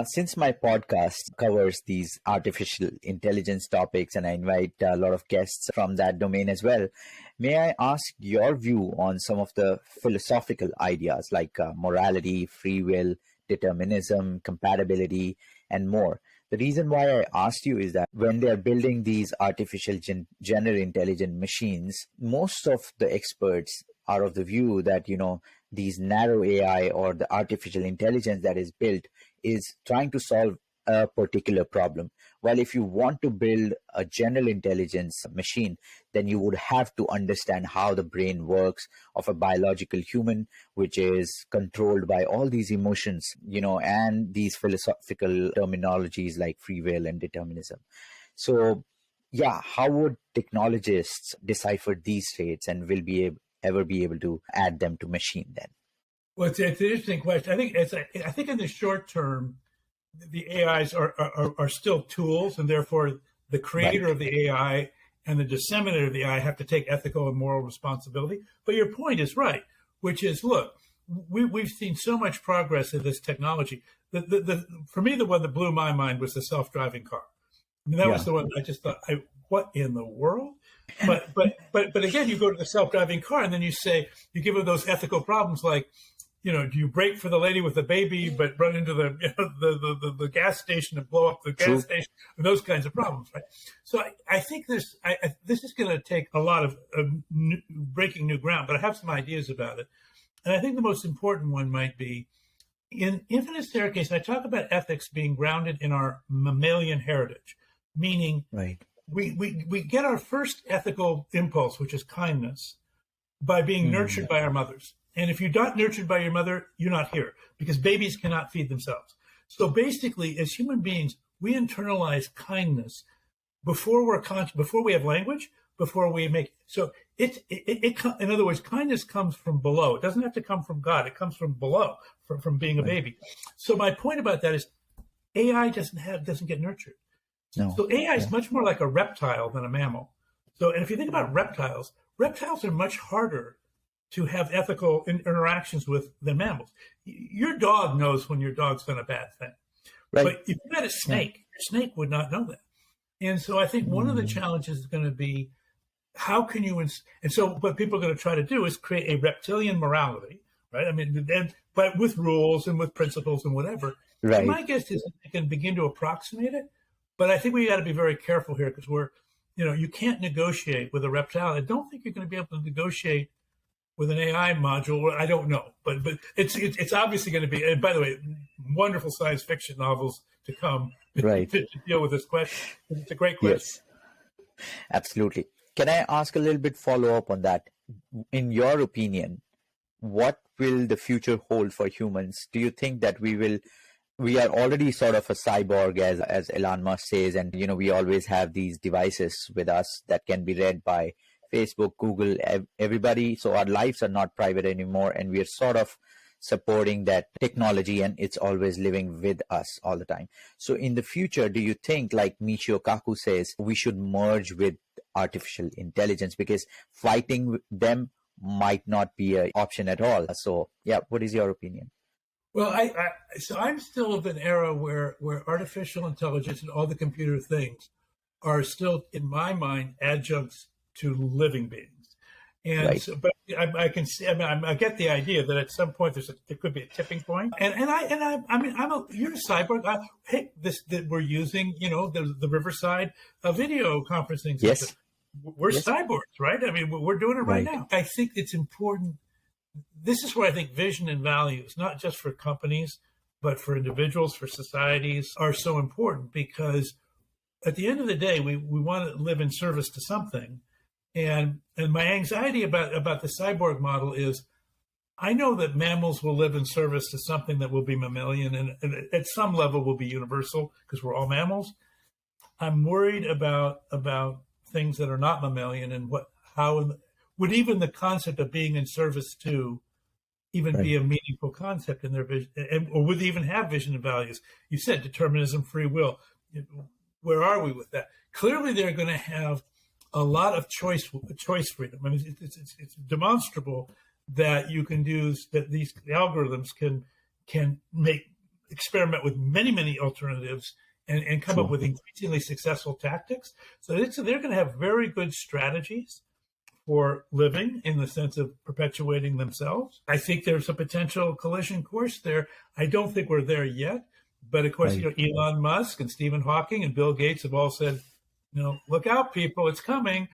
Since my podcast covers these artificial intelligence topics and I invite a lot of guests from that domain as well, may I ask your view on some of the philosophical ideas like morality, free will, determinism, compatibility, and more? The reason why I asked you is that when they are building these artificial general intelligent machines, most of the experts are of the view that, these narrow AI or the artificial intelligence that is built is trying to solve a particular problem. While if you want to build a general intelligence machine, then you would have to understand how the brain works of a biological human, which is controlled by all these emotions, and these philosophical terminologies like free will and determinism. So, yeah, how would technologists decipher these traits and will ever be able to add them to machine then? Well, it's an interesting question. I think in the short term, the AIs are still tools, and therefore the creator of the AI and the disseminator of the AI have to take ethical and moral responsibility. But your point is right, which is, look, we've seen so much progress in this technology. For me, the one that blew my mind was the self-driving car. I mean, that was the one I just thought, what in the world? But again, you go to the self-driving car and then you give them those ethical problems like, do you brake for the lady with the baby, but run into the gas station and blow up the gas station, and those kinds of problems, right? So I think this is going to take a lot of breaking new ground, but I have some ideas about it. And I think the most important one might be, in infinite staircase, I talk about ethics being grounded in our mammalian heritage, meaning we get our first ethical impulse, which is kindness, by being nurtured by our mothers. And if you're not nurtured by your mother, you're not here, because babies cannot feed themselves. So basically, as human beings, we internalize kindness before we have language, before we make. So in other words, kindness comes from below. It doesn't have to come from God. It comes from below, from being a baby. So my point about that is, AI doesn't get nurtured. No. So AI is much more like a reptile than a mammal. So, and if you think about reptiles are much harder to have ethical interactions with than mammals. Your dog knows when your dog's done a bad thing. Right. But if you had a snake, your snake would not know that. And so I think one of the challenges is going to be, how can you, and so what people are going to try to do is create a reptilian morality, right? I mean, but with rules and with principles and whatever. Right. My guess is that they can begin to approximate it, but I think we got to be very careful here, because you can't negotiate with a reptile. I don't think you're going to be able to negotiate with an AI module. I don't know, but it's obviously going to be. And by the way, wonderful science fiction novels to come to deal with this question. It's a great question. Yes, absolutely. Can I ask a little bit follow up on that? In your opinion, what will the future hold for humans? Do you think that we are already sort of a cyborg, as Elon Musk says, and we always have these devices with us that can be read by Facebook, Google, everybody. So our lives are not private anymore, and we are sort of supporting that technology, and it's always living with us all the time. So in the future, do you think, like Michio Kaku says, we should merge with artificial intelligence, because fighting them might not be an option at all? So yeah, what is your opinion? Well, so I'm still of an era where artificial intelligence and all the computer things are still, in my mind, adjuncts to living beings. And so, but I can see. I mean, I get the idea that at some point there could be a tipping point. And you're a cyborg. That we're using, the Riverside video conferencing system. Yes. We're cyborgs, right? I mean, we're doing it right now. I think it's important. This is where I think vision and values, not just for companies, but for individuals, for societies, are so important, because at the end of the day, we want to live in service to something. And my anxiety about the cyborg model is, I know that mammals will live in service to something that will be mammalian and at some level will be universal, because we're all mammals. I'm worried about things that are not mammalian, and how would even the concept of being in service to even be a meaningful concept in their vision, or would they even have vision and values? You said determinism, free will. Where are we with that? Clearly, they're going to have a lot of choice freedom. I mean, it's demonstrable that you can use that these algorithms can make experiment with many, many alternatives and come up with increasingly successful tactics. So they're going to have very good strategies for living in the sense of perpetuating themselves. I think there's a potential collision course there. I don't think we're there yet. But of course, Elon Musk and Stephen Hawking and Bill Gates have all said, look out, people, it's coming.